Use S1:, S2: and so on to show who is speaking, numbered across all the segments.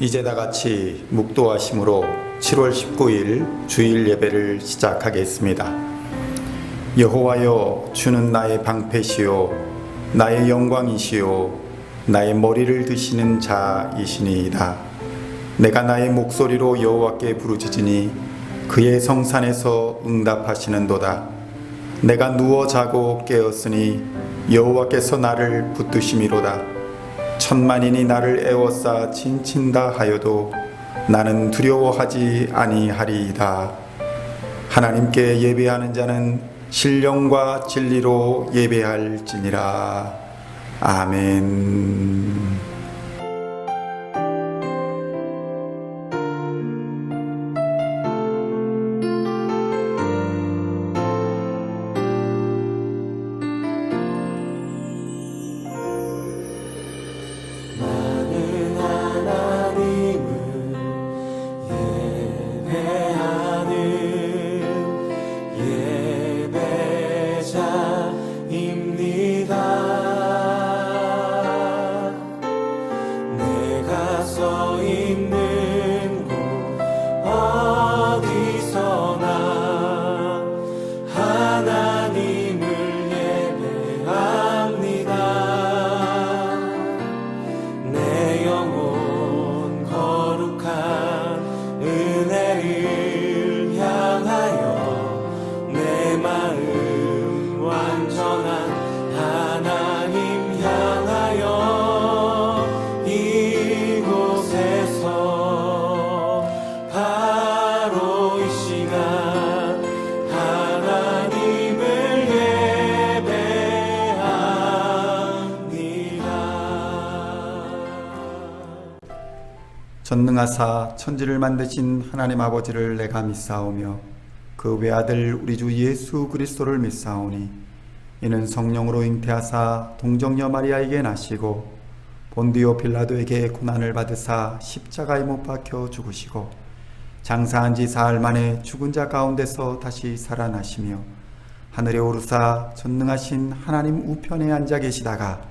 S1: 이제 다 같이 묵도하심으로 7월 19일 주일 예배를 시작하겠습니다. 여호와여, 주는 나의 방패시요 나의 영광이시요 나의 머리를 드시는 자이시니이다. 내가 나의 목소리로 여호와께 부르짖으니 그의 성산에서 응답하시는도다. 내가 누워 자고 깨었으니 여호와께서 나를 붙드심이로다. 천만인이 나를 애워싸 진친다 하여도 나는 두려워하지 아니하리이다. 하나님께 예배하는 자는 신령과 진리로 예배할지니라. 아멘. 전능하사 천지를 만드신 하나님 아버지를 내가 믿사오며 그 외아들 우리 주 예수 그리스도를 믿사오니 이는 성령으로 잉태하사 동정녀 마리아에게 나시고 본디오 빌라도에게 고난을 받으사 십자가에 못 박혀 죽으시고 장사한 지 사흘 만에 죽은 자 가운데서 다시 살아나시며 하늘에 오르사 전능하신 하나님 우편에 앉아 계시다가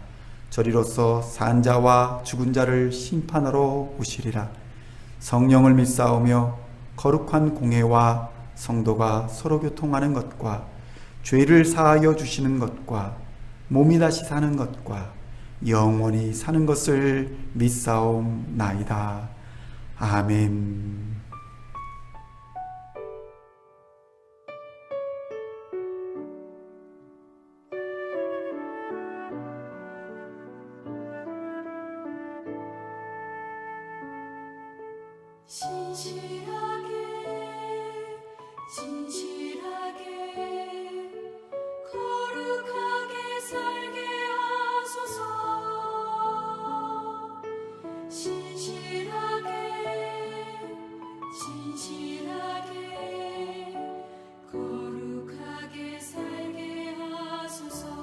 S1: 저리로서 산 자와 죽은 자를 심판하러 오시리라. 성령을 믿사오며 거룩한 공회와 성도가 서로 교통하는 것과 죄를 사하여 주시는 것과 몸이 다시 사는 것과 영원히 사는 것을 믿사옵나이다. 아멘.
S2: 진실하게 거룩하게 살게 하소서. 진실하게 거룩하게 살게 하소서.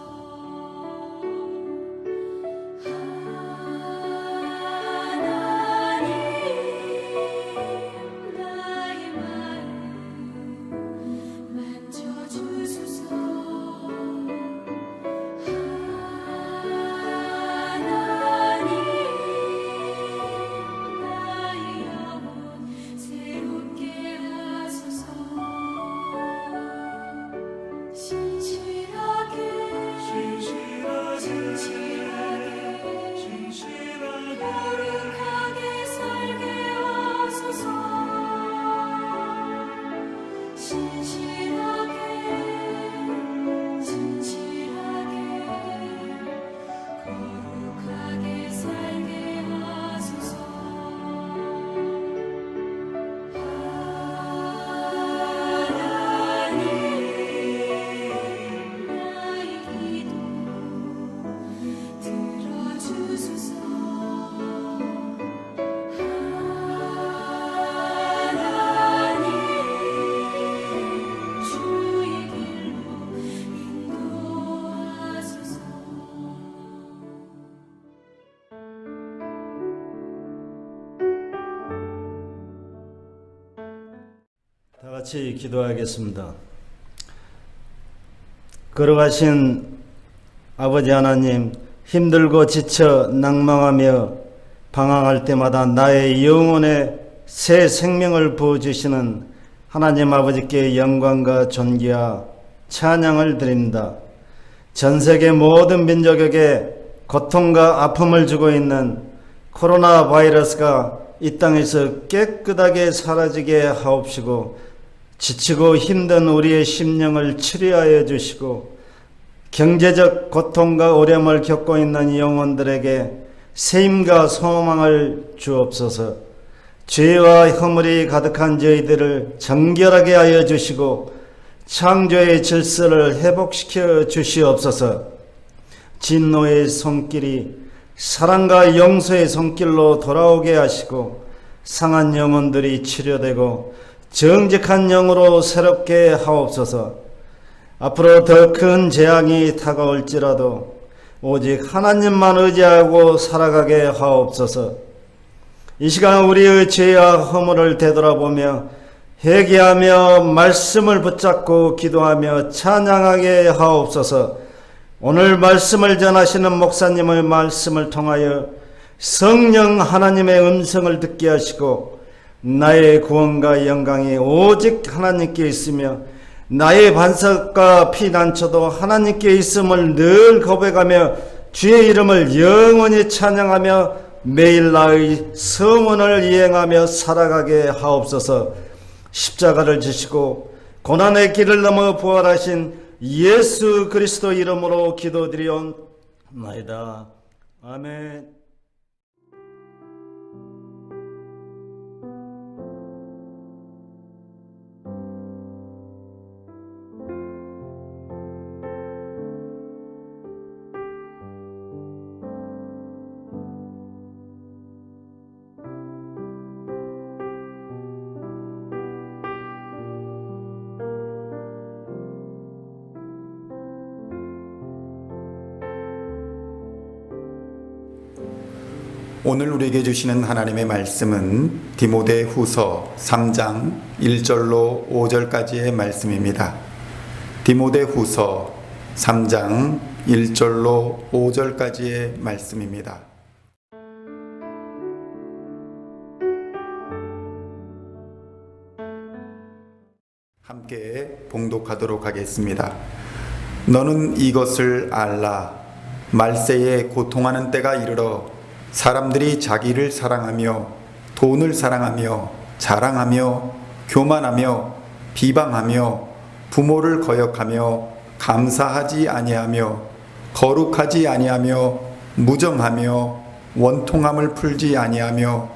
S3: 같이 기도하겠습니다. 걸어가신 아버지 하나님, 힘들고 지쳐 낭망하며 방황할 때마다 나의 영혼에 새 생명을 부어주시는 하나님 아버지께 영광과 존귀와 찬양을 드립니다. 전 세계 모든 민족에게 고통과 아픔을 주고 있는 코로나 바이러스가 이 땅에서 깨끗하게 사라지게 하옵시고, 지치고 힘든 우리의 심령을 치료하여 주시고, 경제적 고통과 어려움을 겪고 있는 영혼들에게 세임과 소망을 주옵소서. 죄와 허물이 가득한 저희들을 정결하게 하여 주시고 창조의 질서를 회복시켜 주시옵소서. 진노의 손길이 사랑과 용서의 손길로 돌아오게 하시고, 상한 영혼들이 치료되고 정직한 영으로 새롭게 하옵소서. 앞으로 더 큰 재앙이 다가올지라도 오직 하나님만 의지하고 살아가게 하옵소서. 이 시간 우리의 죄와 허물을 되돌아보며 회개하며 말씀을 붙잡고 기도하며 찬양하게 하옵소서. 오늘 말씀을 전하시는 목사님의 말씀을 통하여 성령 하나님의 음성을 듣게 하시고, 나의 구원과 영광이 오직 하나님께 있으며 나의 반석과 피난처도 하나님께 있음을 늘 고백하며 주의 이름을 영원히 찬양하며 매일 나의 성원을 이행하며 살아가게 하옵소서. 십자가를 지시고 고난의 길을 넘어 부활하신 예수 그리스도 이름으로 기도드리옵나이다. 아멘.
S1: 오늘 우리에게 주시는 하나님의 말씀은 디모데 후서 3장 1절로 5절까지의 말씀입니다. 디모데 후서 3장 1절로 5절까지의 말씀입니다. 함께 봉독하도록 하겠습니다. 너는 이것을 알라. 말세에 고통하는 때가 이르러 사람들이 자기를 사랑하며 돈을 사랑하며 자랑하며 교만하며 비방하며 부모를 거역하며 감사하지 아니하며 거룩하지 아니하며 무정하며 원통함을 풀지 아니하며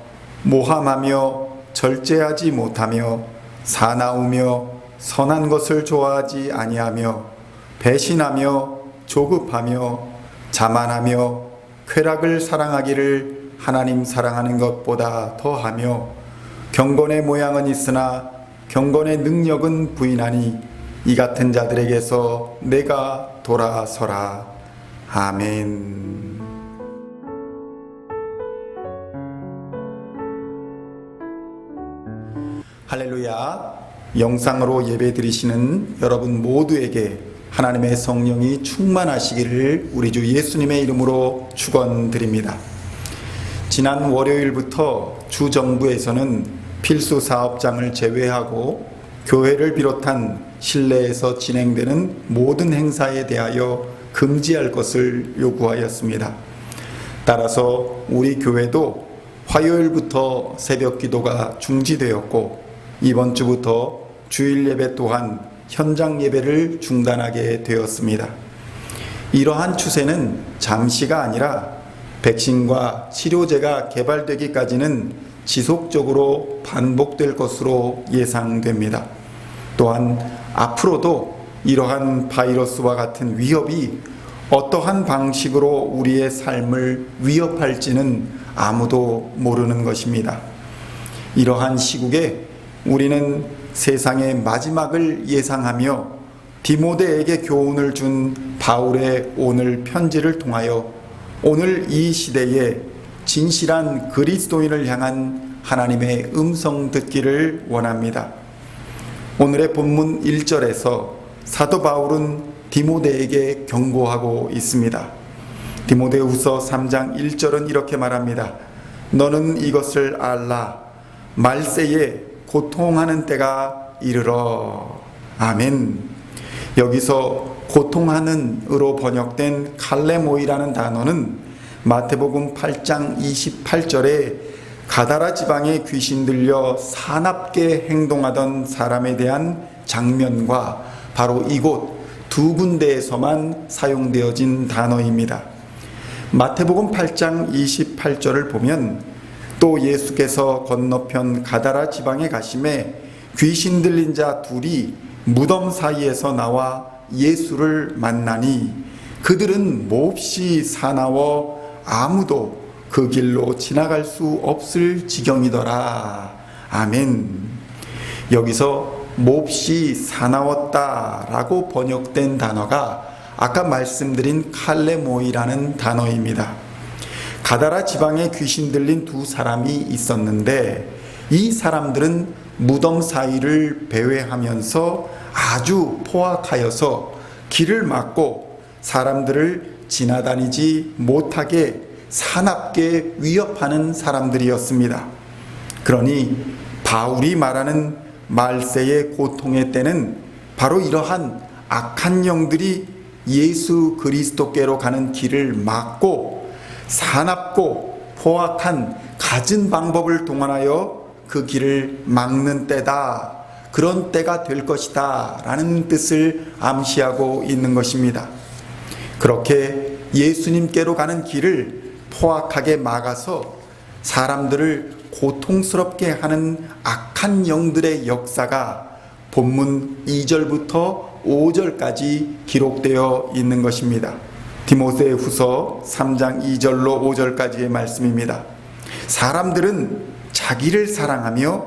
S1: 모함하며 절제하지 못하며 사나우며 선한 것을 좋아하지 아니하며 배신하며 조급하며 자만하며 쾌락을 사랑하기를 하나님 사랑하는 것보다 더하며 경건의 모양은 있으나 경건의 능력은 부인하니 이 같은 자들에게서 내가 돌아서라. 아멘. 할렐루야. 영상으로 예배 드리시는 여러분 모두에게 하나님의 성령이 충만하시기를 우리 주 예수님의 이름으로 축원드립니다. 지난 월요일부터 주 정부에서는 필수 사업장을 제외하고 교회를 비롯한 실내에서 진행되는 모든 행사에 대하여 금지할 것을 요구하였습니다. 따라서 우리 교회도 화요일부터 새벽 기도가 중지되었고, 이번 주부터 주일 예배 또한 현장 예배를 중단하게 되었습니다. 이러한 추세는 잠시가 아니라 백신과 치료제가 개발되기까지는 지속적으로 반복될 것으로 예상됩니다. 또한 앞으로도 이러한 바이러스와 같은 위협이 어떠한 방식으로 우리의 삶을 위협할지는 아무도 모르는 것입니다. 이러한 시국에 우리는 세상의 마지막을 예상하며 디모데에게 교훈을 준 바울의 오늘 편지를 통하여 오늘 이 시대에 진실한 그리스도인을 향한 하나님의 음성 듣기를 원합니다. 오늘의 본문 1절에서 사도 바울은 디모데에게 경고하고 있습니다. 디모데후서 3장 1절은 이렇게 말합니다. 너는 이것을 알라. 말세에 고통하는 때가 이르러. 아멘. 여기서 고통하는으로 번역된 칼레모이라는 단어는 마태복음 8장 28절에 가다라 지방에 귀신 들려 사납게 행동하던 사람에 대한 장면과 바로 이곳 두 군데에서만 사용되어진 단어입니다. 마태복음 8장 28절을 보면 또 예수께서 건너편 가다라 지방에 가심에 귀신 들린 자 둘이 무덤 사이에서 나와 예수를 만나니 그들은 몹시 사나워 아무도 그 길로 지나갈 수 없을 지경이더라. 아멘. 여기서 몹시 사나웠다라고 번역된 단어가 아까 말씀드린 칼레모이라는 단어입니다. 가다라 지방에 귀신 들린 두 사람이 있었는데 이 사람들은 무덤 사이를 배회하면서 아주 포악하여서 길을 막고 사람들을 지나다니지 못하게 사납게 위협하는 사람들이었습니다. 그러니 바울이 말하는 말세의 고통의 때는 바로 이러한 악한 영들이 예수 그리스도께로 가는 길을 막고 사납고 포악한 갖은 방법을 동원하여 그 길을 막는 때다. 그런 때가 될 것이다 라는 뜻을 암시하고 있는 것입니다. 그렇게 예수님께로 가는 길을 포악하게 막아서 사람들을 고통스럽게 하는 악한 영들의 역사가 본문 2절부터 5절까지 기록되어 있는 것입니다. 디모데 후서 3장 2절로 5절까지의 말씀입니다. 사람들은 자기를 사랑하며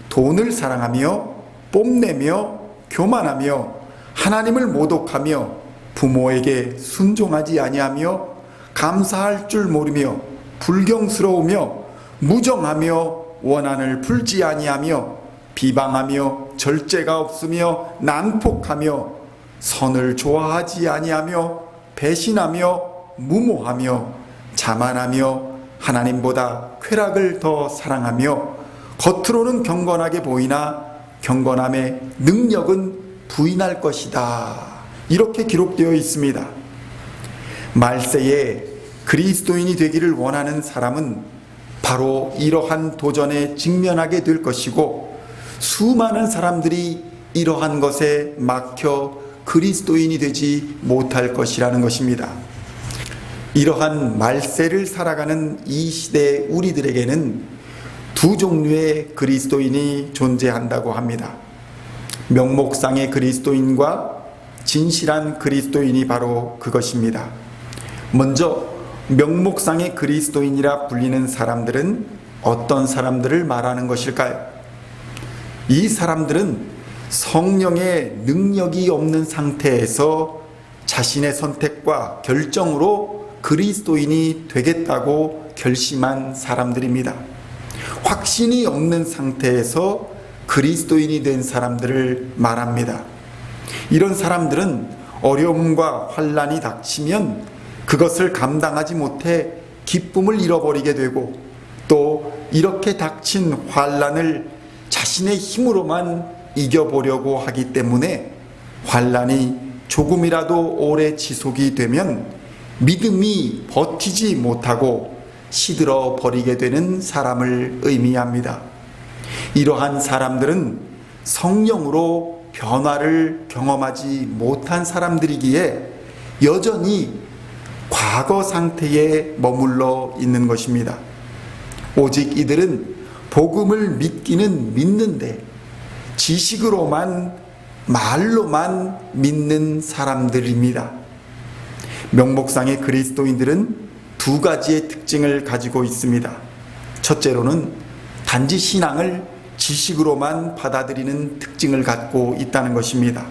S1: 돈을 사랑하며 뽐내며 교만하며 하나님을 모독하며 부모에게 순종하지 아니하며 감사할 줄 모르며 불경스러우며 무정하며 원한을 풀지 아니하며 비방하며 절제가 없으며 난폭하며 선을 좋아하지 아니하며 배신하며 무모하며 자만하며 하나님보다 쾌락을 더 사랑하며 겉으로는 경건하게 보이나 경건함의 능력은 부인할 것이다. 이렇게 기록되어 있습니다. 말세에 그리스도인이 되기를 원하는 사람은 바로 이러한 도전에 직면하게 될 것이고 수많은 사람들이 이러한 것에 막혀 그리스도인이 되지 못할 것이라는 것입니다. 이러한 말세를 살아가는 이 시대 우리들에게는 두 종류의 그리스도인이 존재한다고 합니다. 명목상의 그리스도인과 진실한 그리스도인이 바로 그것입니다. 먼저 명목상의 그리스도인이라 불리는 사람들은 어떤 사람들을 말하는 것일까요? 이 사람들은 성령의 능력이 없는 상태에서 자신의 선택과 결정으로 그리스도인이 되겠다고 결심한 사람들입니다. 확신이 없는 상태에서 그리스도인이 된 사람들을 말합니다. 이런 사람들은 어려움과 환난이 닥치면 그것을 감당하지 못해 기쁨을 잃어버리게 되고 또 이렇게 닥친 환난을 자신의 힘으로만 이겨보려고 하기 때문에 환난이 조금이라도 오래 지속이 되면 믿음이 버티지 못하고 시들어 버리게 되는 사람을 의미합니다. 이러한 사람들은 성령으로 변화를 경험하지 못한 사람들이기에 여전히 과거 상태에 머물러 있는 것입니다. 오직 이들은 복음을 믿기는 믿는데 지식으로만 말로만 믿는 사람들입니다. 명목상의 그리스도인들은 두 가지의 특징을 가지고 있습니다. 첫째로는 단지 신앙을 지식으로만 받아들이는 특징을 갖고 있다는 것입니다.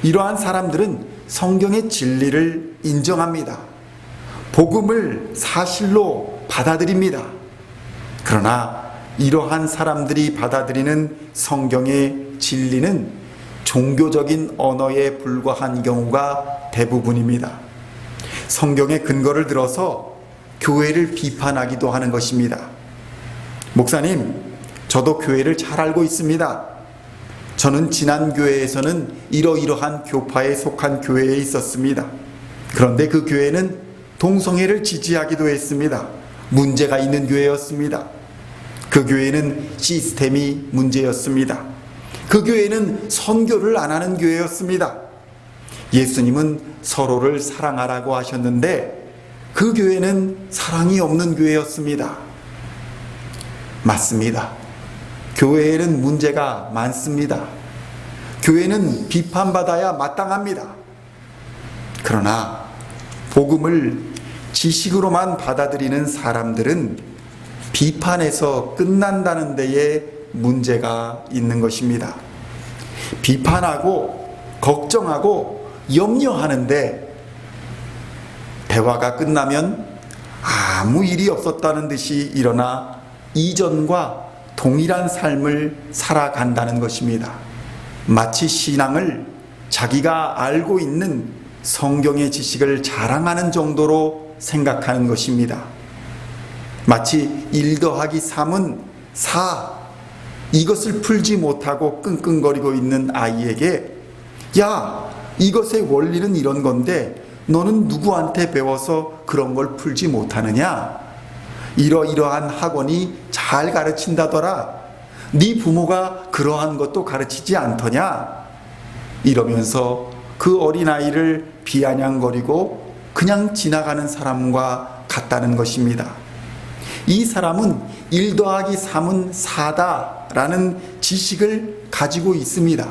S1: 이러한 사람들은 성경의 진리를 인정합니다. 복음을 사실로 받아들입니다. 그러나 이러한 사람들이 받아들이는 성경의 진리는 종교적인 언어에 불과한 경우가 대부분입니다. 성경의 근거를 들어서 교회를 비판하기도 하는 것입니다. 목사님, 저도 교회를 잘 알고 있습니다. 저는 지난 교회에서는 이러이러한 교파에 속한 교회에 있었습니다. 그런데 그 교회는 동성애를 지지하기도 했습니다. 문제가 있는 교회였습니다. 그 교회는 시스템이 문제였습니다. 그 교회는 선교를 안 하는 교회였습니다. 예수님은 서로를 사랑하라고 하셨는데 그 교회는 사랑이 없는 교회였습니다. 맞습니다. 교회에는 문제가 많습니다. 교회는 비판받아야 마땅합니다. 그러나 복음을 지식으로만 받아들이는 사람들은 비판에서 끝난다는 데에 문제가 있는 것입니다. 비판하고 걱정하고 염려하는데 대화가 끝나면 아무 일이 없었다는 듯이 일어나 이전과 동일한 삶을 살아간다는 것입니다. 마치 신앙을 자기가 알고 있는 성경의 지식을 자랑하는 정도로 생각하는 것입니다. 마치 1 더하기 3은 4 이것을 풀지 못하고 끙끙거리고 있는 아이에게 야, 이것의 원리는 이런 건데 너는 누구한테 배워서 그런 걸 풀지 못하느냐? 이러이러한 학원이 잘 가르친다더라. 네 부모가 그러한 것도 가르치지 않더냐? 이러면서 그 어린아이를 비아냥거리고 그냥 지나가는 사람과 같다는 것입니다. 이 사람은 1 더하기 3은 4다 라는 지식을 가지고 있습니다.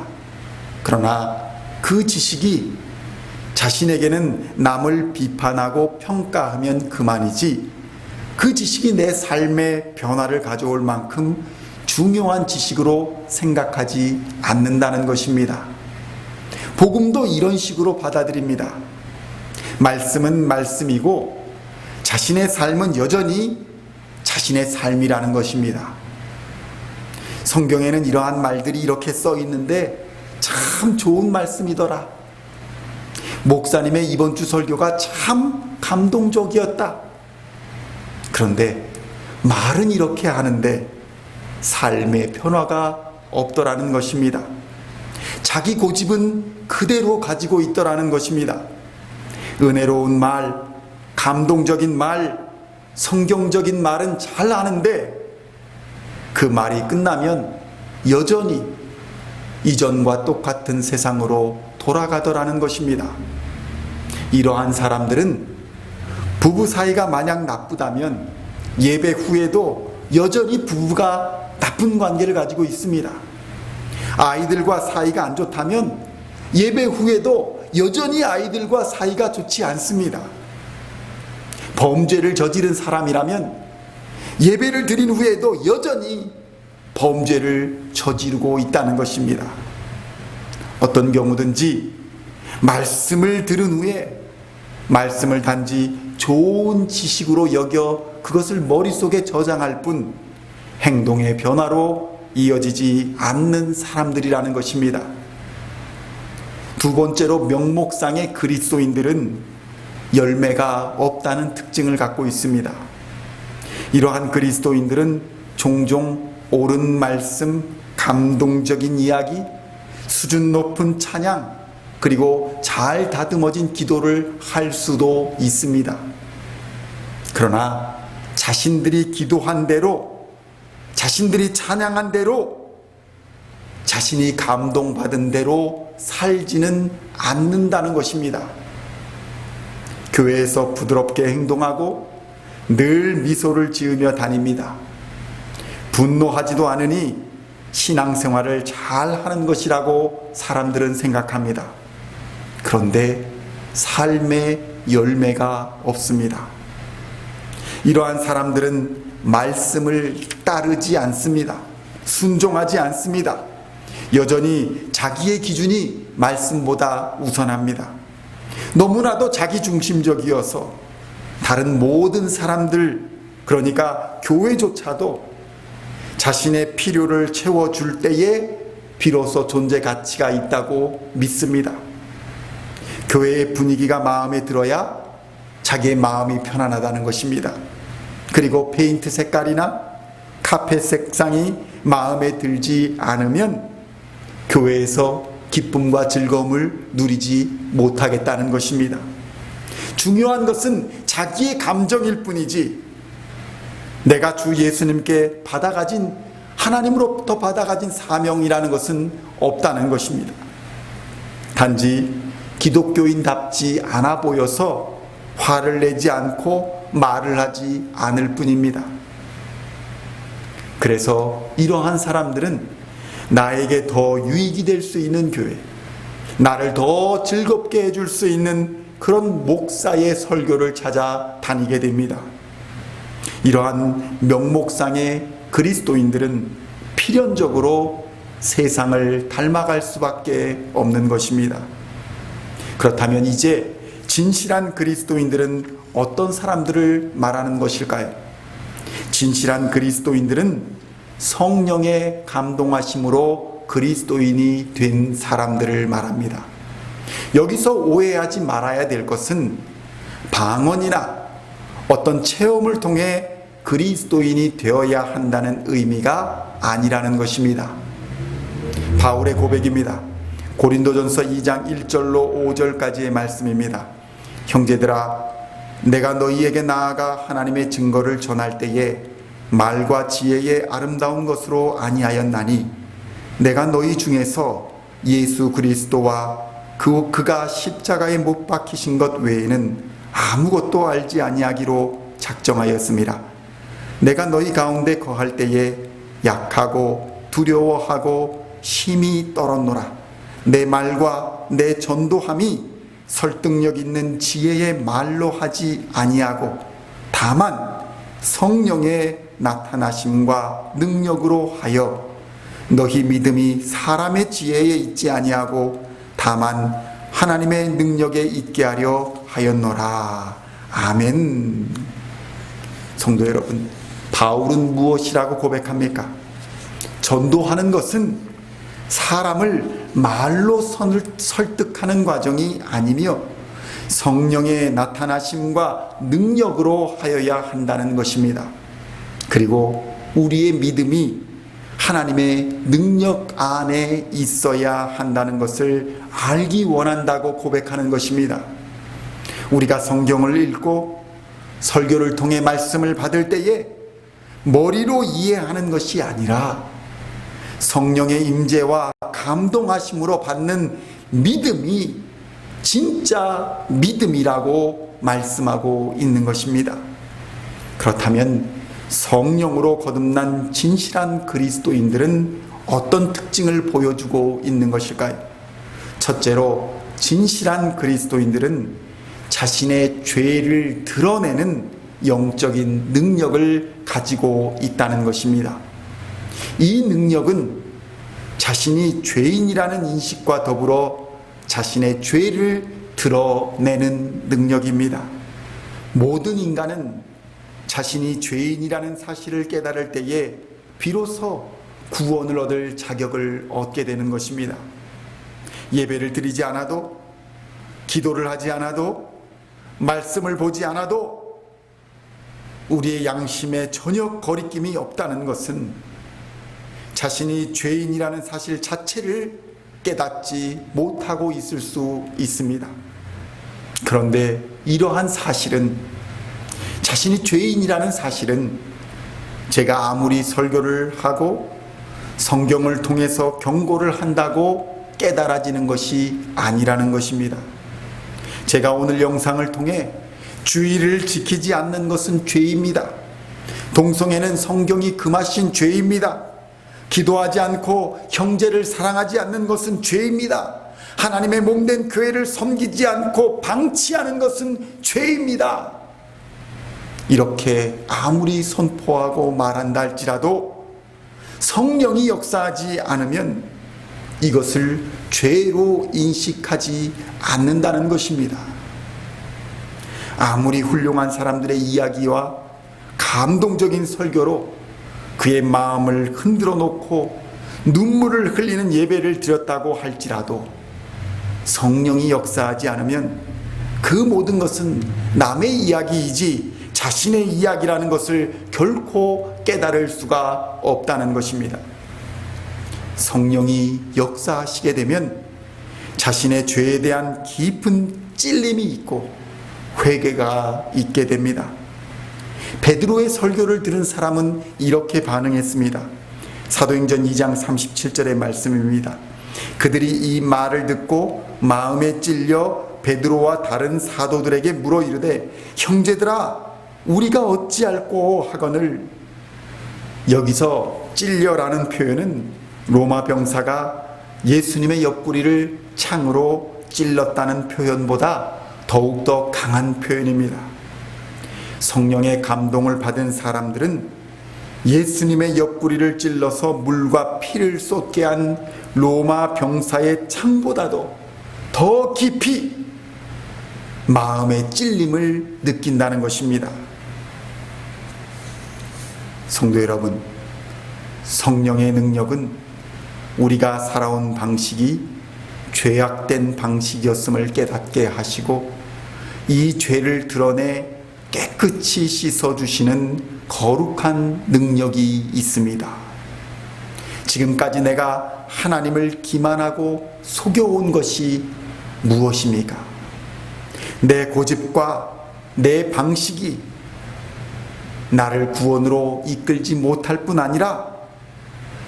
S1: 그러나 그 지식이 자신에게는 남을 비판하고 평가하면 그만이지 그 지식이 내 삶의 변화를 가져올 만큼 중요한 지식으로 생각하지 않는다는 것입니다. 복음도 이런 식으로 받아들입니다. 말씀은 말씀이고 자신의 삶은 여전히 자신의 삶이라는 것입니다. 성경에는 이러한 말들이 이렇게 써 있는데 참 좋은 말씀이더라. 목사님의 이번 주 설교가 참 감동적이었다. 그런데 말은 이렇게 하는데 삶의 변화가 없더라는 것입니다. 자기 고집은 그대로 가지고 있더라는 것입니다. 은혜로운 말, 감동적인 말, 성경적인 말은 잘 아는데 그 말이 끝나면 여전히 이전과 똑같은 세상으로 돌아가더라는 것입니다. 이러한 사람들은 부부 사이가 만약 나쁘다면 예배 후에도 여전히 부부가 나쁜 관계를 가지고 있습니다. 아이들과 사이가 안 좋다면 예배 후에도 여전히 아이들과 사이가 좋지 않습니다. 범죄를 저지른 사람이라면 예배를 드린 후에도 여전히 범죄를 저지르고 있다는 것입니다. 어떤 경우든지 말씀을 들은 후에 말씀을 단지 좋은 지식으로 여겨 그것을 머릿속에 저장할 뿐 행동의 변화로 이어지지 않는 사람들이라는 것입니다. 두 번째로 명목상의 그리스도인들은 열매가 없다는 특징을 갖고 있습니다. 이러한 그리스도인들은 종종 옳은 말씀, 감동적인 이야기, 수준 높은 찬양, 그리고 잘 다듬어진 기도를 할 수도 있습니다. 그러나 자신들이 기도한 대로, 자신들이 찬양한 대로, 자신이 감동받은 대로 살지는 않는다는 것입니다. 교회에서 부드럽게 행동하고 늘 미소를 지으며 다닙니다. 분노하지도 않으니 신앙생활을 잘 하는 것이라고 사람들은 생각합니다. 그런데 삶의 열매가 없습니다. 이러한 사람들은 말씀을 따르지 않습니다. 순종하지 않습니다. 여전히 자기의 기준이 말씀보다 우선합니다. 너무나도 자기중심적이어서 다른 모든 사람들, 그러니까 교회조차도 자신의 필요를 채워줄 때에 비로소 존재 가치가 있다고 믿습니다. 교회의 분위기가 마음에 들어야 자기의 마음이 편안하다는 것입니다. 그리고 페인트 색깔이나 카페 색상이 마음에 들지 않으면 교회에서 기쁨과 즐거움을 누리지 못하겠다는 것입니다. 중요한 것은 자기의 감정일 뿐이지 내가 주 예수님께 하나님으로부터 받아가진 사명이라는 것은 없다는 것입니다. 단지 기독교인답지 않아 보여서 화를 내지 않고 말을 하지 않을 뿐입니다. 그래서 이러한 사람들은 나에게 더 유익이 될 수 있는 교회, 나를 더 즐겁게 해줄 수 있는 그런 목사의 설교를 찾아 다니게 됩니다. 이러한 명목상의 그리스도인들은 필연적으로 세상을 닮아갈 수밖에 없는 것입니다. 그렇다면 이제 진실한 그리스도인들은 어떤 사람들을 말하는 것일까요? 진실한 그리스도인들은 성령의 감동하심으로 그리스도인이 된 사람들을 말합니다. 여기서 오해하지 말아야 될 것은 방언이나 어떤 체험을 통해 그리스도인이 되어야 한다는 의미가 아니라는 것입니다. 바울의 고백입니다. 고린도전서 2장 1절로 5절까지의 말씀입니다. 형제들아, 내가 너희에게 나아가 하나님의 증거를 전할 때에 말과 지혜의 아름다운 것으로 아니하였나니 내가 너희 중에서 예수 그리스도와 그가 십자가에 못 박히신 것 외에는 아무것도 알지 아니하기로 작정하였습니다. 내가 너희 가운데 거할 때에 약하고 두려워하고 힘이 떨었노라. 내 말과 내 전도함이 설득력 있는 지혜의 말로 하지 아니하고 다만 성령의 나타나심과 능력으로 하여 너희 믿음이 사람의 지혜에 있지 아니하고 다만 하나님의 능력에 있게 하려 하였노라. 아멘. 성도 여러분, 바울은 무엇이라고 고백합니까? 전도하는 것은 사람을 말로 설득하는 과정이 아니며 성령의 나타나심과 능력으로 하여야 한다는 것입니다. 그리고 우리의 믿음이 하나님의 능력 안에 있어야 한다는 것을 알기 원한다고 고백하는 것입니다. 우리가 성경을 읽고 설교를 통해 말씀을 받을 때에 머리로 이해하는 것이 아니라 성령의 임재와 감동하심으로 받는 믿음이 진짜 믿음이라고 말씀하고 있는 것입니다. 그렇다면 성령으로 거듭난 진실한 그리스도인들은 어떤 특징을 보여주고 있는 것일까요? 첫째로, 진실한 그리스도인들은 자신의 죄를 드러내는 영적인 능력을 가지고 있다는 것입니다. 이 능력은 자신이 죄인이라는 인식과 더불어 자신의 죄를 드러내는 능력입니다. 모든 인간은 자신이 죄인이라는 사실을 깨달을 때에 비로소 구원을 얻을 자격을 얻게 되는 것입니다. 예배를 드리지 않아도, 기도를 하지 않아도, 말씀을 보지 않아도 우리의 양심에 전혀 거리낌이 없다는 것은 자신이 죄인이라는 사실 자체를 깨닫지 못하고 있을 수 있습니다. 그런데 이러한 사실은, 자신이 죄인이라는 사실은 제가 아무리 설교를 하고 성경을 통해서 경고를 한다고 깨달아지는 것이 아니라는 것입니다. 제가 오늘 영상을 통해 주의를 지키지 않는 것은 죄입니다. 동성애는 성경이 금하신 죄입니다. 기도하지 않고 형제를 사랑하지 않는 것은 죄입니다. 하나님의 몸된 교회를 섬기지 않고 방치하는 것은 죄입니다. 이렇게 아무리 선포하고 말한다 할지라도 성령이 역사하지 않으면 이것을 죄로 인식하지 않는다는 것입니다. 아무리 훌륭한 사람들의 이야기와 감동적인 설교로 그의 마음을 흔들어 놓고 눈물을 흘리는 예배를 드렸다고 할지라도 성령이 역사하지 않으면 그 모든 것은 남의 이야기이지 자신의 이야기라는 것을 결코 깨달을 수가 없다는 것입니다. 성령이 역사하시게 되면 자신의 죄에 대한 깊은 찔림이 있고 회개가 있게 됩니다. 베드로의 설교를 들은 사람은 이렇게 반응했습니다. 사도행전 2장 37절의 말씀입니다. 그들이 이 말을 듣고 마음에 찔려 베드로와 다른 사도들에게 물어 이르되 형제들아 우리가 어찌할꼬 하거늘. 여기서 찔려라는 표현은 로마 병사가 예수님의 옆구리를 창으로 찔렀다는 표현보다 더욱더 강한 표현입니다. 성령의 감동을 받은 사람들은 예수님의 옆구리를 찔러서 물과 피를 쏟게 한 로마 병사의 창보다도 더 깊이 마음의 찔림을 느낀다는 것입니다. 성도 여러분, 성령의 능력은 우리가 살아온 방식이 죄악된 방식이었음을 깨닫게 하시고 이 죄를 드러내 깨끗이 씻어주시는 거룩한 능력이 있습니다. 지금까지 내가 하나님을 기만하고 속여온 것이 무엇입니까? 내 고집과 내 방식이 나를 구원으로 이끌지 못할 뿐 아니라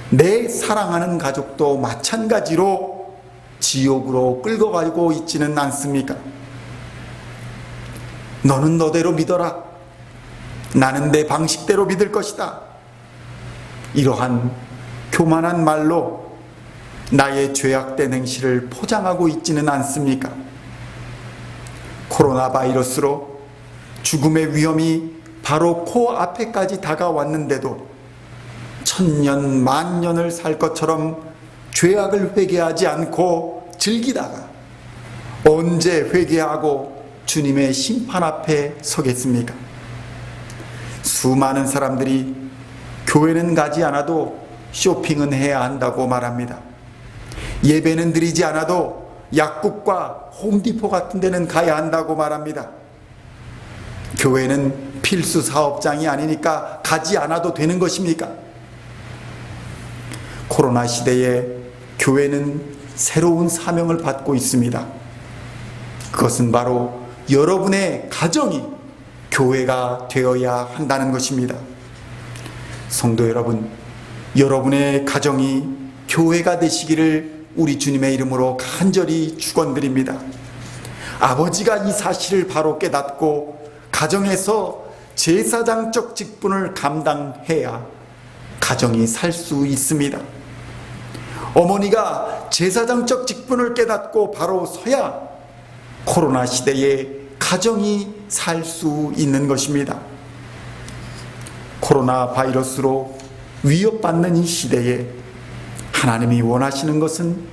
S1: 내 사랑하는 가족도 마찬가지로 지옥으로 끌고 가고 있지는 않습니까? 너는 너대로 믿어라. 나는 내 방식대로 믿을 것이다. 이러한 교만한 말로 나의 죄악된 행실을 포장하고 있지는 않습니까? 코로나 바이러스로 죽음의 위험이 바로 코앞에까지 다가왔는데도 천년 만년을 살 것처럼 죄악을 회개하지 않고 즐기다가 언제 회개하고 주님의 심판 앞에 서겠습니까? 수많은 사람들이 교회는 가지 않아도 쇼핑은 해야 한다고 말합니다. 예배는 드리지 않아도 약국과 홈디포 같은 데는 가야 한다고 말합니다. 교회는 필수 사업장이 아니니까 가지 않아도 되는 것입니까? 코로나 시대에 교회는 새로운 사명을 받고 있습니다. 그것은 바로 여러분의 가정이 교회가 되어야 한다는 것입니다. 성도 여러분, 여러분의 가정이 교회가 되시기를 우리 주님의 이름으로 간절히 축원드립니다. 아버지가 이 사실을 바로 깨닫고 가정에서 제사장적 직분을 감당해야 가정이 살 수 있습니다. 어머니가 제사장적 직분을 깨닫고 바로 서야 코로나 시대에 가정이 살 수 있는 것입니다. 코로나 바이러스로 위협받는 이 시대에 하나님이 원하시는 것은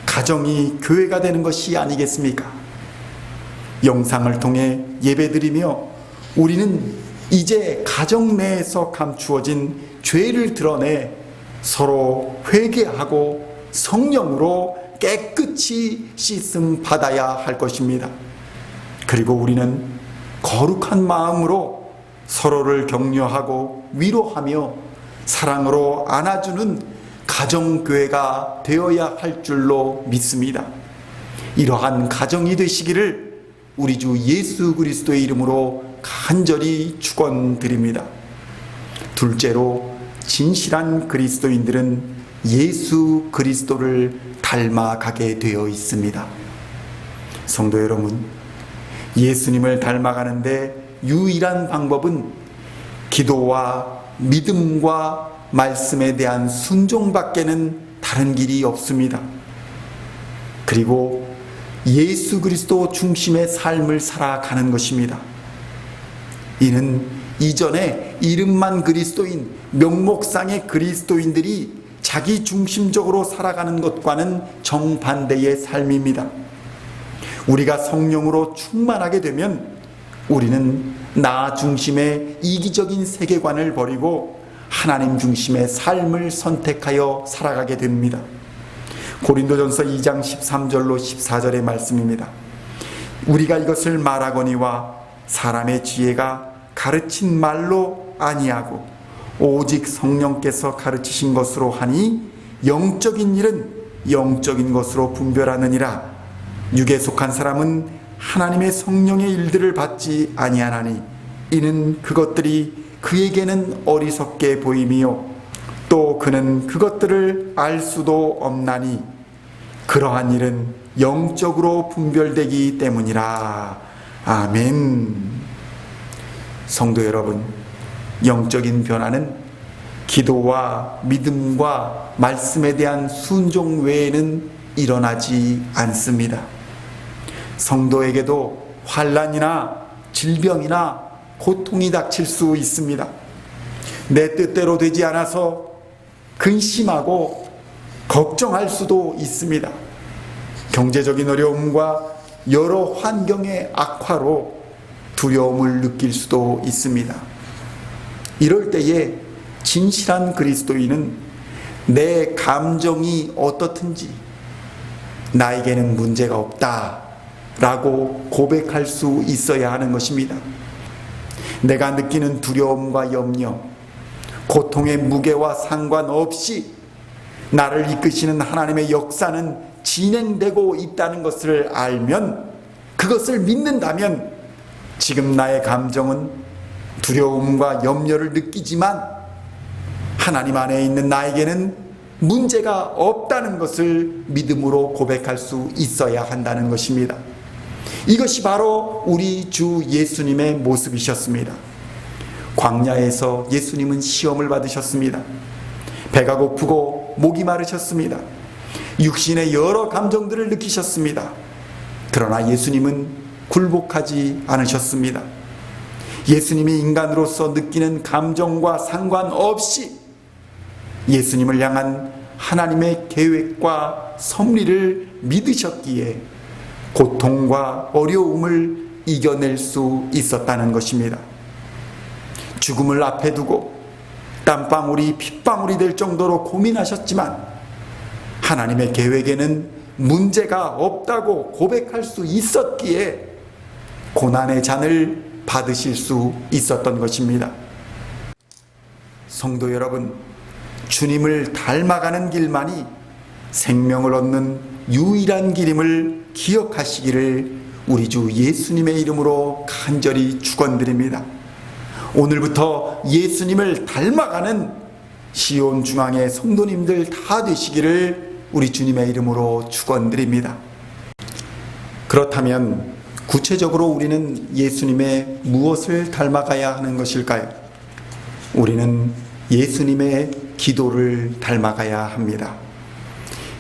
S1: 가정이 교회가 되는 것이 아니겠습니까? 영상을 통해 예배드리며 우리는 이제 가정 내에서 감추어진 죄를 드러내 서로 회개하고 성령으로 깨끗이 씻음 받아야 할 것입니다. 그리고 우리는 거룩한 마음으로 서로를 격려하고 위로하며 사랑으로 안아주는 가정교회가 되어야 할 줄로 믿습니다. 이러한 가정이 되시기를 우리 주 예수 그리스도의 이름으로 간절히 축원드립니다. 둘째로, 진실한 그리스도인들은 예수 그리스도를 닮아가게 되어 있습니다. 성도 여러분, 예수님을 닮아가는데 유일한 방법은 기도와 믿음과 말씀에 대한 순종밖에는 다른 길이 없습니다. 그리고 예수 그리스도 중심의 삶을 살아가는 것입니다. 이는 이전에 이름만 그리스도인, 명목상의 그리스도인들이 자기 중심적으로 살아가는 것과는 정반대의 삶입니다. 우리가 성령으로 충만하게 되면 우리는 나 중심의 이기적인 세계관을 버리고 하나님 중심의 삶을 선택하여 살아가게 됩니다. 고린도전서 2장 13절로 14절의 말씀입니다. 우리가 이것을 말하거니와 사람의 지혜가 가르친 말로 아니하고 오직 성령께서 가르치신 것으로 하니 영적인 일은 영적인 것으로 분별하느니라. 육에 속한 사람은 하나님의 성령의 일들을 받지 아니하나니 이는 그것들이 그에게는 어리석게 보임이요 또 그는 그것들을 알 수도 없나니 그러한 일은 영적으로 분별되기 때문이라. 아멘. 성도 여러분, 영적인 변화는 기도와 믿음과 말씀에 대한 순종 외에는 일어나지 않습니다. 성도에게도 환난이나 질병이나 고통이 닥칠 수 있습니다. 내 뜻대로 되지 않아서 근심하고 걱정할 수도 있습니다. 경제적인 어려움과 여러 환경의 악화로 두려움을 느낄 수도 있습니다. 이럴 때에 진실한 그리스도인은 내 감정이 어떻든지 나에게는 문제가 없다 라고 고백할 수 있어야 하는 것입니다. 내가 느끼는 두려움과 염려, 고통의 무게와 상관없이 나를 이끄시는 하나님의 역사는 진행되고 있다는 것을 알면, 그것을 믿는다면 지금 나의 감정은 두려움과 염려를 느끼지만 하나님 안에 있는 나에게는 문제가 없다는 것을 믿음으로 고백할 수 있어야 한다는 것입니다. 이것이 바로 우리 주 예수님의 모습이셨습니다. 광야에서 예수님은 시험을 받으셨습니다. 배가 고프고 목이 마르셨습니다. 육신의 여러 감정들을 느끼셨습니다. 그러나 예수님은 굴복하지 않으셨습니다. 예수님이 인간으로서 느끼는 감정과 상관없이 예수님을 향한 하나님의 계획과 섭리를 믿으셨기에 고통과 어려움을 이겨낼 수 있었다는 것입니다. 죽음을 앞에 두고 땀방울이 핏방울이 될 정도로 고민하셨지만 하나님의 계획에는 문제가 없다고 고백할 수 있었기에 고난의 잔을 받으실 수 있었던 것입니다. 성도 여러분, 주님을 닮아가는 길만이 생명을 얻는 유일한 길임을 기억하시기를 우리 주 예수님의 이름으로 간절히 축원드립니다. 오늘부터 예수님을 닮아가는 시온 중앙의 성도님들 다 되시기를 우리 주님의 이름으로 축원드립니다. 그렇다면 구체적으로 우리는 예수님의 무엇을 닮아가야 하는 것일까요? 우리는 예수님의 기도를 닮아가야 합니다.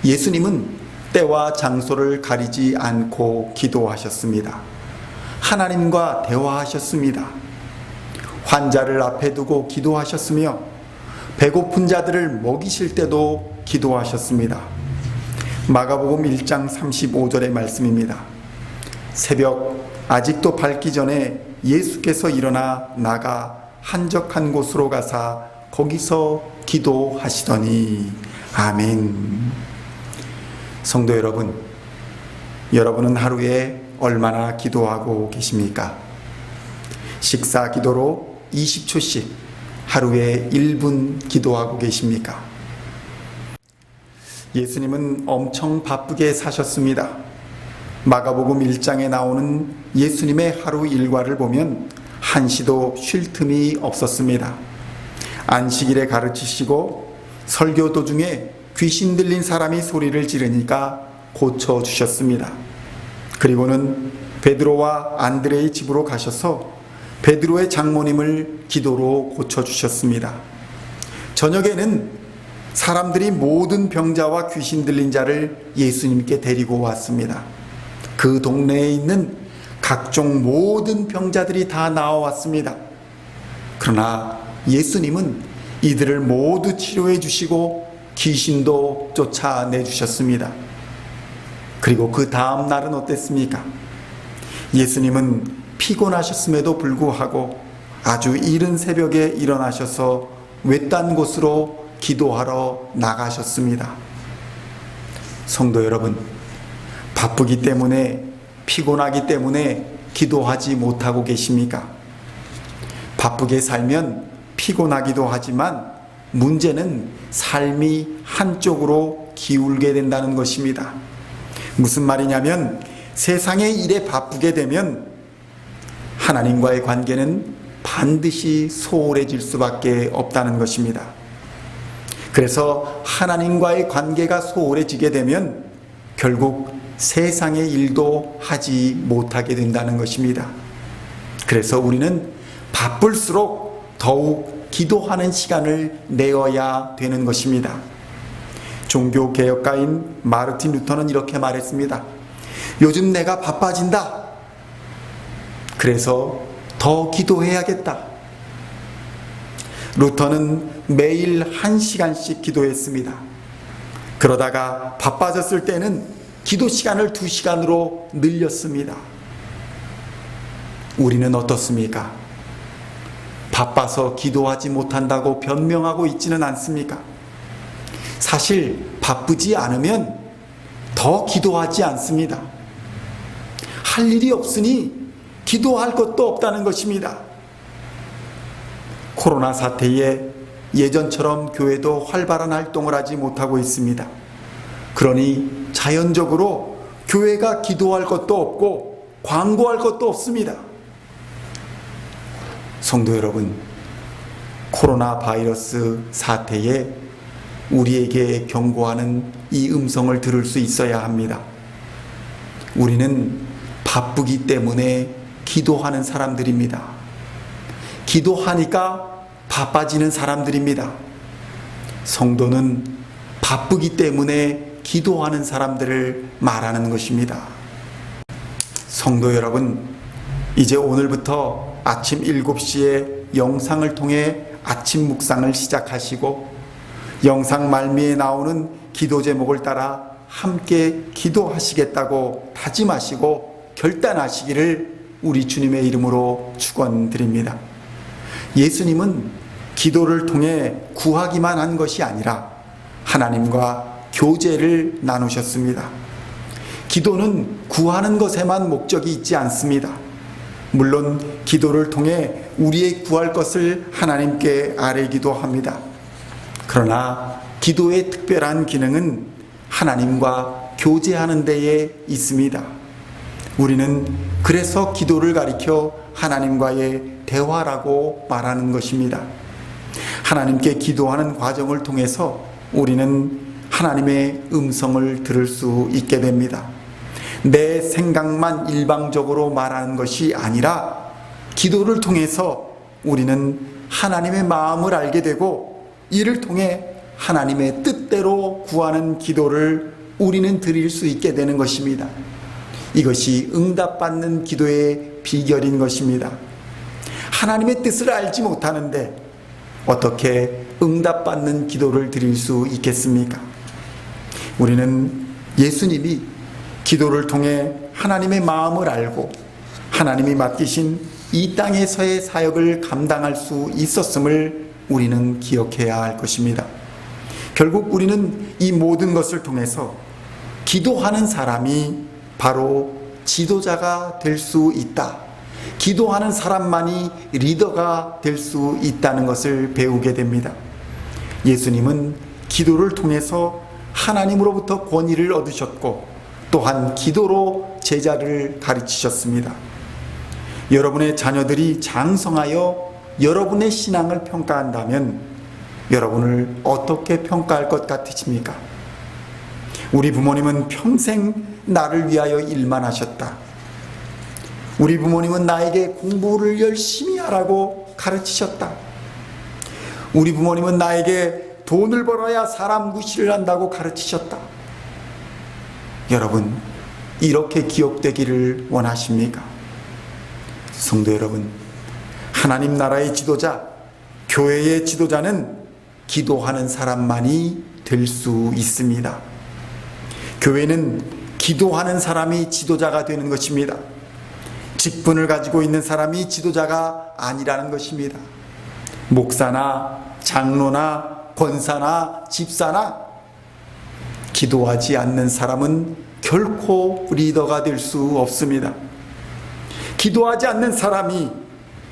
S1: 예수님은 때와 장소를 가리지 않고 기도하셨습니다. 하나님과 대화하셨습니다. 환자를 앞에 두고 기도하셨으며 배고픈 자들을 먹이실 때도 기도하셨습니다. 마가복음 1장 35절의 말씀입니다. 새벽 아직도 밝기 전에 예수께서 일어나 나가 한적한 곳으로 가사 거기서 기도하시더니. 아멘. 성도 여러분, 여러분은 하루에 얼마나 기도하고 계십니까? 식사 기도로 20초씩 하루에 1분 기도하고 계십니까? 예수님은 엄청 바쁘게 사셨습니다. 마가복음 1장에 나오는 예수님의 하루 일과를 보면 한시도 쉴 틈이 없었습니다. 안식일에 가르치시고 설교 도중에 귀신 들린 사람이 소리를 지르니까 고쳐주셨습니다. 그리고는 베드로와 안드레의 집으로 가셔서 베드로의 장모님을 기도로 고쳐주셨습니다. 저녁에는 사람들이 모든 병자와 귀신 들린 자를 예수님께 데리고 왔습니다. 그 동네에 있는 각종 모든 병자들이 다 나와왔습니다. 그러나 예수님은 이들을 모두 치료해 주시고 귀신도 쫓아내 주셨습니다. 그리고 그 다음 날은 어땠습니까? 예수님은 피곤하셨음에도 불구하고 아주 이른 새벽에 일어나셔서 외딴 곳으로 기도하러 나가셨습니다. 성도 여러분, 바쁘기 때문에, 피곤하기 때문에 기도하지 못하고 계십니까? 바쁘게 살면 피곤하기도 하지만 문제는 삶이 한쪽으로 기울게 된다는 것입니다. 무슨 말이냐면 세상의 일에 바쁘게 되면 하나님과의 관계는 반드시 소홀해질 수밖에 없다는 것입니다. 그래서 하나님과의 관계가 소홀해지게 되면 결국 세상의 일도 하지 못하게 된다는 것입니다. 그래서 우리는 바쁠수록 더욱 기도하는 시간을 내어야 되는 것입니다. 종교개혁가인 마르틴 루터는 이렇게 말했습니다. 요즘 내가 바빠진다. 그래서 더 기도해야겠다. 루터는 매일 1시간씩 기도했습니다. 그러다가 바빠졌을 때는 기도 시간을 2시간으로 늘렸습니다. 우리는 어떻습니까? 바빠서 기도하지 못한다고 변명하고 있지는 않습니까? 사실 바쁘지 않으면 더 기도하지 않습니다. 할 일이 없으니 기도할 것도 없다는 것입니다. 코로나 사태에 예전처럼 교회도 활발한 활동을 하지 못하고 있습니다. 그러니 자연적으로 교회가 기도할 것도 없고 광고할 것도 없습니다. 성도 여러분, 코로나 바이러스 사태에 우리에게 경고하는 이 음성을 들을 수 있어야 합니다. 우리는 바쁘기 때문에 기도하는 사람들입니다. 기도하니까 바빠지는 사람들입니다. 성도는 바쁘기 때문에 기도하는 사람들을 말하는 것입니다. 성도 여러분, 이제 오늘부터 아침 7시에 영상을 통해 아침 묵상을 시작하시고 영상 말미에 나오는 기도 제목을 따라 함께 기도하시겠다고 다짐하시고 결단하시기를 우리 주님의 이름으로 축원드립니다. 예수님은 기도를 통해 구하기만 한 것이 아니라 하나님과 교제를 나누셨습니다. 기도는 구하는 것에만 목적이 있지 않습니다. 물론 기도를 통해 우리의 구할 것을 하나님께 아뢰기도 합니다. 그러나 기도의 특별한 기능은 하나님과 교제하는 데에 있습니다. 우리는 그래서 기도를 가리켜 하나님과의 대화라고 말하는 것입니다. 하나님께 기도하는 과정을 통해서 우리는 하나님의 음성을 들을 수 있게 됩니다. 내 생각만 일방적으로 말하는 것이 아니라 기도를 통해서 우리는 하나님의 마음을 알게 되고 이를 통해 하나님의 뜻대로 구하는 기도를 우리는 드릴 수 있게 되는 것입니다. 이것이 응답받는 기도의 비결인 것입니다. 하나님의 뜻을 알지 못하는데 어떻게 응답받는 기도를 드릴 수 있겠습니까? 우리는 예수님이 기도를 통해 하나님의 마음을 알고 하나님이 맡기신 이 땅에서의 사역을 감당할 수 있었음을 우리는 기억해야 할 것입니다. 결국 우리는 이 모든 것을 통해서 기도하는 사람이 바로 지도자가 될 수 있다. 기도하는 사람만이 리더가 될 수 있다는 것을 배우게 됩니다. 예수님은 기도를 통해서 하나님으로부터 권위를 얻으셨고 또한 기도로 제자를 가르치셨습니다. 여러분의 자녀들이 장성하여 여러분의 신앙을 평가한다면 여러분을 어떻게 평가할 것 같으십니까? 우리 부모님은 평생 나를 위하여 일만 하셨다. 우리 부모님은 나에게 공부를 열심히 하라고 가르치셨다. 우리 부모님은 나에게 돈을 벌어야 사람 무시를 한다고 가르치셨다. 여러분, 이렇게 기억되기를 원하십니까? 성도 여러분, 하나님 나라의 지도자, 교회의 지도자는 기도하는 사람만이 될 수 있습니다. 교회는 기도하는 사람이 지도자가 되는 것입니다. 직분을 가지고 있는 사람이 지도자가 아니라는 것입니다. 목사나 장로나 권사나 집사나 기도하지 않는 사람은 결코 리더가 될 수 없습니다. 기도하지 않는 사람이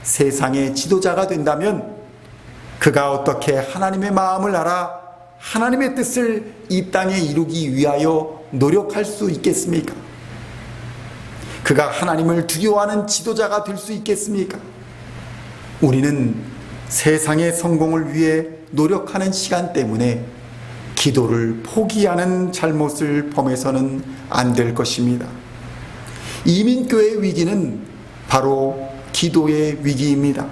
S1: 세상의 지도자가 된다면 그가 어떻게 하나님의 마음을 알아 하나님의 뜻을 이 땅에 이루기 위하여 노력할 수 있겠습니까? 그가 하나님을 두려워하는 지도자가 될 수 있겠습니까? 우리는 세상의 성공을 위해 노력하는 시간 때문에 기도를 포기하는 잘못을 범해서는 안 될 것입니다. 이민교회의 위기는 바로 기도의 위기입니다.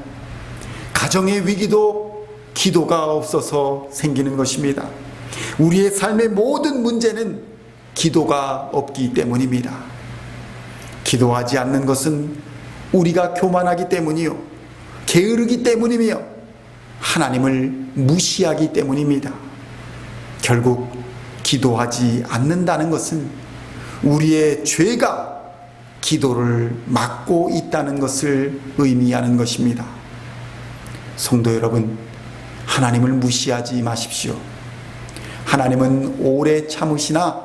S1: 가정의 위기도 기도가 없어서 생기는 것입니다. 우리의 삶의 모든 문제는 기도가 없기 때문입니다. 기도하지 않는 것은 우리가 교만하기 때문이요, 게으르기 때문이며 하나님을 무시하기 때문입니다. 결국 기도하지 않는다는 것은 우리의 죄가 기도를 막고 있다는 것을 의미하는 것입니다. 성도 여러분, 하나님을 무시하지 마십시오. 하나님은 오래 참으시나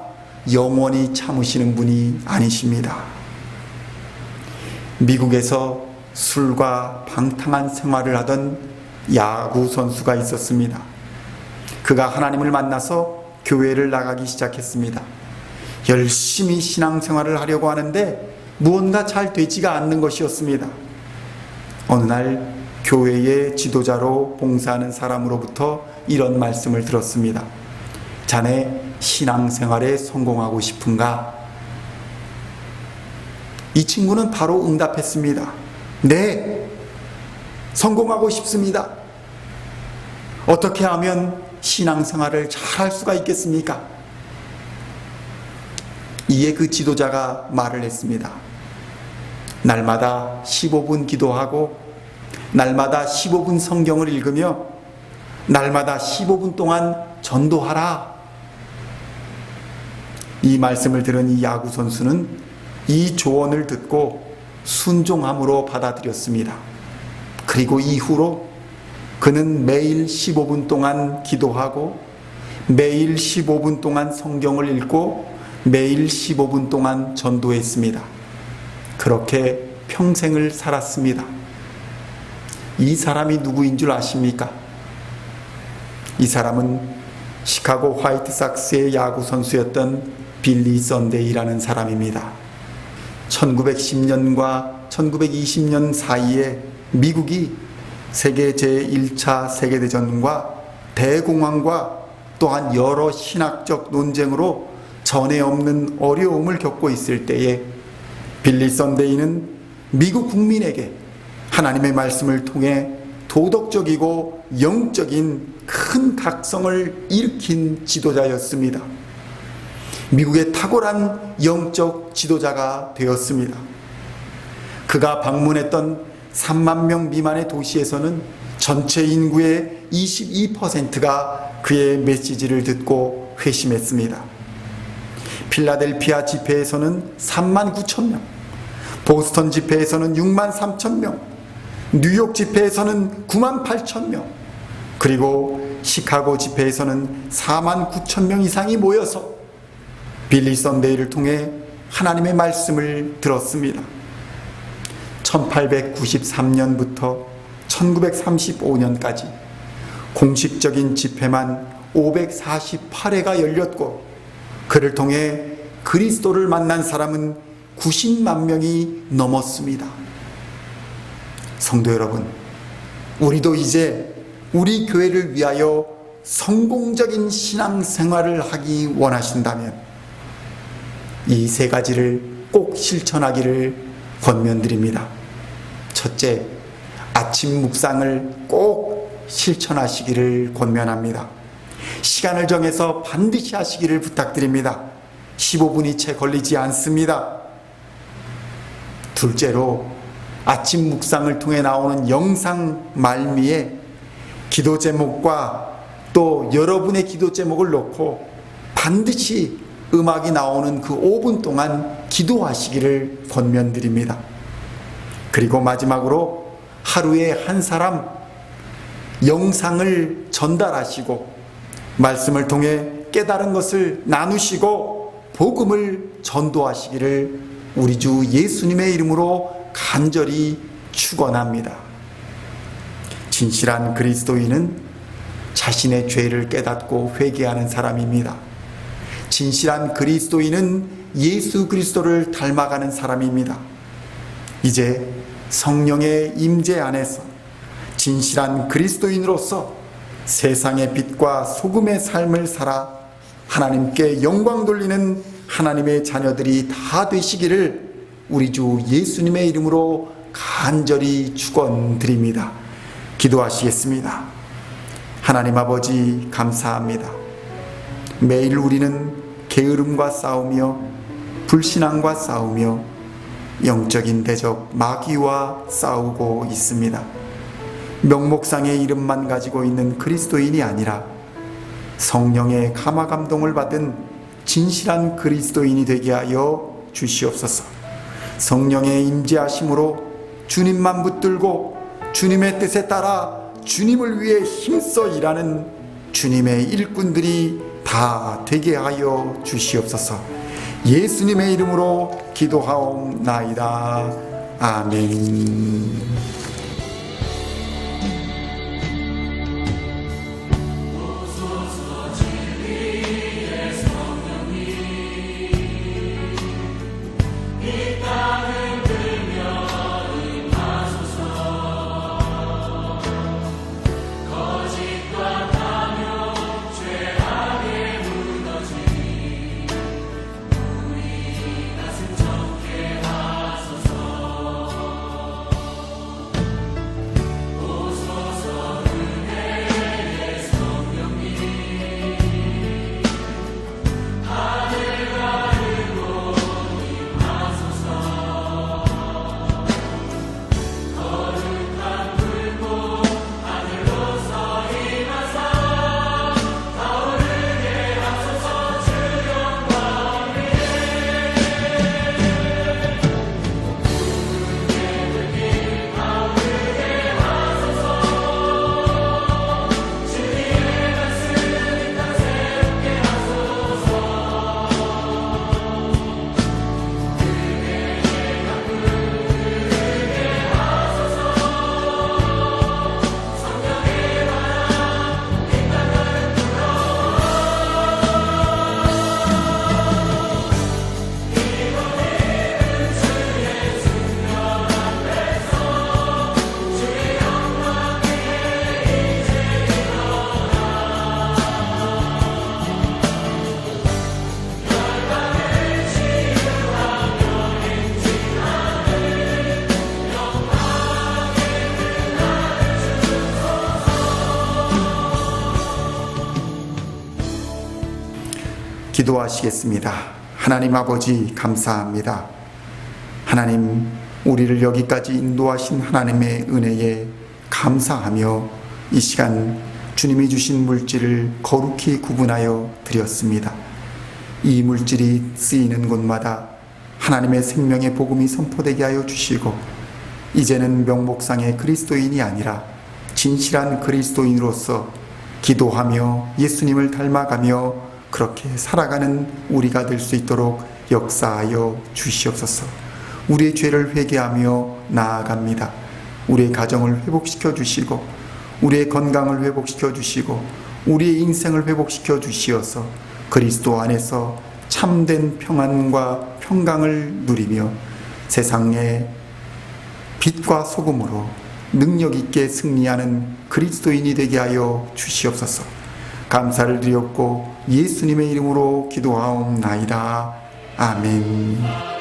S1: 영원히 참으시는 분이 아니십니다. 미국에서 술과 방탕한 생활을 하던 야구 선수가 있었습니다. 그가 하나님을 만나서 교회를 나가기 시작했습니다. 열심히 신앙생활을 하려고 하는데 무언가 잘 되지가 않는 것이었습니다. 어느 날 교회의 지도자로 봉사하는 사람으로부터 이런 말씀을 들었습니다. 자네 신앙생활에 성공하고 싶은가? 이 친구는 바로 응답했습니다. 네, 성공하고 싶습니다. 어떻게 하면 신앙생활을 잘 할 수가 있겠습니까? 이에 그 지도자가 말을 했습니다. 날마다 15분 기도하고 날마다 15분 성경을 읽으며 날마다 15분 동안 전도하라. 이 말씀을 들은 이 야구 선수는 이 조언을 듣고 순종함으로 받아들였습니다. 그리고 이후로 그는 매일 15분 동안 기도하고 매일 15분 동안 성경을 읽고 매일 15분 동안 전도했습니다. 그렇게 평생을 살았습니다. 이 사람이 누구인 줄 아십니까? 이 사람은 시카고 화이트삭스의 야구 선수였던 빌리 선데이라는 사람입니다. 1910년과 1920년 사이에 미국이 세계 제1차 세계대전과 대공황과 또한 여러 신학적 논쟁으로 전에 없는 어려움을 겪고 있을 때에 빌리 선데이는 미국 국민에게 하나님의 말씀을 통해 도덕적이고 영적인 큰 각성을 일으킨 지도자였습니다. 미국의 탁월한 영적 지도자가 되었습니다. 그가 방문했던 3만 명 미만의 도시에서는 전체 인구의 22%가 그의 메시지를 듣고 회심했습니다. 필라델피아 집회에서는 3만 9천 명, 보스턴 집회에서는 6만 3천 명, 뉴욕 집회에서는 9만 8천 명, 그리고 시카고 집회에서는 4만 9천 명 이상이 모여서 빌리 선데이를 통해 하나님의 말씀을 들었습니다. 1893년부터 1935년까지 공식적인 집회만 548회가 열렸고 그를 통해 그리스도를 만난 사람은 90만 명이 넘었습니다. 성도 여러분, 우리도 이제 우리 교회를 위하여 성공적인 신앙생활을 하기 원하신다면 이 세 가지를 꼭 실천하기를 권면드립니다. 첫째, 아침 묵상을 꼭 실천하시기를 권면합니다. 시간을 정해서 반드시 하시기를 부탁드립니다. 15분이 채 걸리지 않습니다. 둘째로, 아침 묵상을 통해 나오는 영상 말미에 기도 제목과 또 여러분의 기도 제목을 놓고 반드시 음악이 나오는 그 5분 동안 기도하시기를 권면드립니다. 그리고 마지막으로 하루에 한 사람 영상을 전달하시고 말씀을 통해 깨달은 것을 나누시고 복음을 전도하시기를 우리 주 예수님의 이름으로 간절히 축원합니다. 진실한 그리스도인은 자신의 죄를 깨닫고 회개하는 사람입니다. 진실한 그리스도인은 예수 그리스도를 닮아가는 사람입니다. 이제 성령의 임재 안에서 진실한 그리스도인으로서 세상의 빛과 소금의 삶을 살아 하나님께 영광 돌리는 하나님의 자녀들이 다 되시기를 우리 주 예수님의 이름으로 간절히 축원드립니다. 기도하시겠습니다. 하나님 아버지 감사합니다. 매일 우리는 게으름과 싸우며 불신앙과 싸우며 영적인 대적 마귀와 싸우고 있습니다. 명목상의 이름만 가지고 있는 그리스도인이 아니라 성령의 감화 감동을 받은 진실한 그리스도인이 되게 하여 주시옵소서. 성령의 임재하심으로 주님만 붙들고 주님의 뜻에 따라 주님을 위해 힘써 일하는 주님의 일꾼들이 다 되게 하여 주시옵소서. 예수님의 이름으로 기도하옵나이다. 아멘. 기도하시겠습니다. 하나님 아버지 감사합니다. 하나님, 우리를 여기까지 인도하신 하나님의 은혜에 감사하며 이 시간 주님이 주신 물질을 거룩히 구분하여 드렸습니다. 이 물질이 쓰이는 곳마다 하나님의 생명의 복음이 선포되게 하여 주시고 이제는 명목상의 그리스도인이 아니라 진실한 그리스도인으로서 기도하며 예수님을 닮아가며 그렇게 살아가는 우리가 될 수 있도록 역사하여 주시옵소서. 우리의 죄를 회개하며 나아갑니다. 우리의 가정을 회복시켜 주시고 우리의 건강을 회복시켜 주시고 우리의 인생을 회복시켜 주시어서 그리스도 안에서 참된 평안과 평강을 누리며 세상의 빛과 소금으로 능력 있게 승리하는 그리스도인이 되게 하여 주시옵소서. 감사를 드렸고 예수님의 이름으로 기도하옵나이다. 아멘.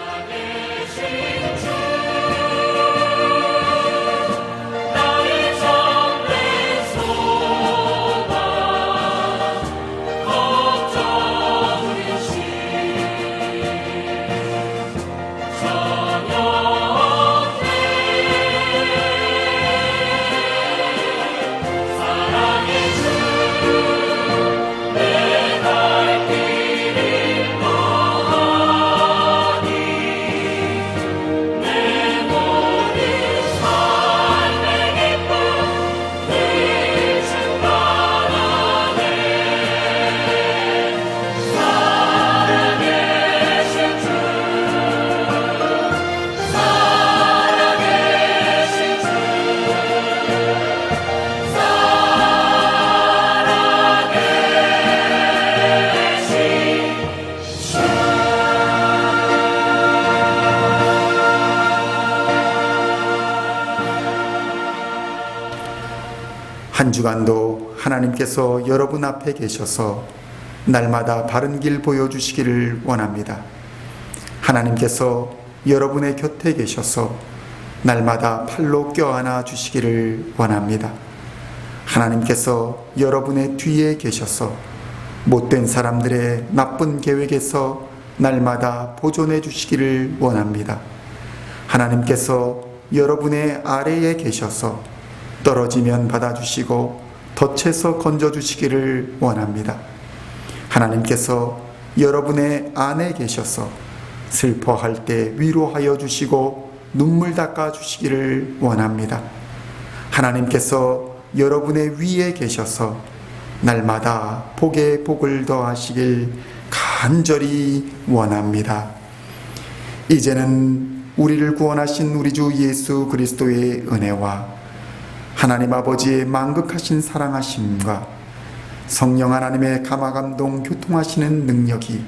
S1: 한 주간도 하나님께서 여러분 앞에 계셔서 날마다 바른 길 보여주시기를 원합니다. 하나님께서 여러분의 곁에 계셔서 날마다 팔로 껴안아 주시기를 원합니다. 하나님께서 여러분의 뒤에 계셔서 못된 사람들의 나쁜 계획에서 날마다 보존해 주시기를 원합니다. 하나님께서 여러분의 아래에 계셔서 떨어지면 받아주시고 덫에서 건져주시기를 원합니다. 하나님께서 여러분의 안에 계셔서 슬퍼할 때 위로하여 주시고 눈물 닦아 주시기를 원합니다. 하나님께서 여러분의 위에 계셔서 날마다 복에 복을 더하시길 간절히 원합니다. 이제는 우리를 구원하신 우리 주 예수 그리스도의 은혜와 하나님 아버지의 만극하신 사랑하심과 성령 하나님의 감화감동 교통하시는 능력이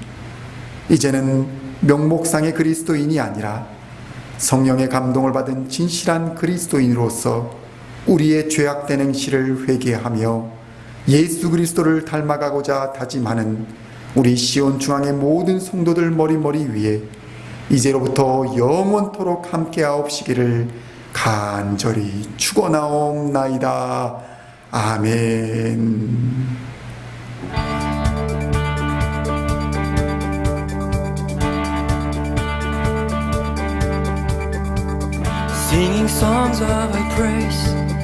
S1: 이제는 명목상의 그리스도인이 아니라 성령의 감동을 받은 진실한 그리스도인으로서 우리의 죄악된 행실을 회개하며 예수 그리스도를 닮아가고자 다짐하는 우리 시온 중앙의 모든 성도들 머리 위에 이제로부터 영원토록 함께하옵시기를 간절히 축원하옵나이다. 아멘.
S4: Singing songs of thy praise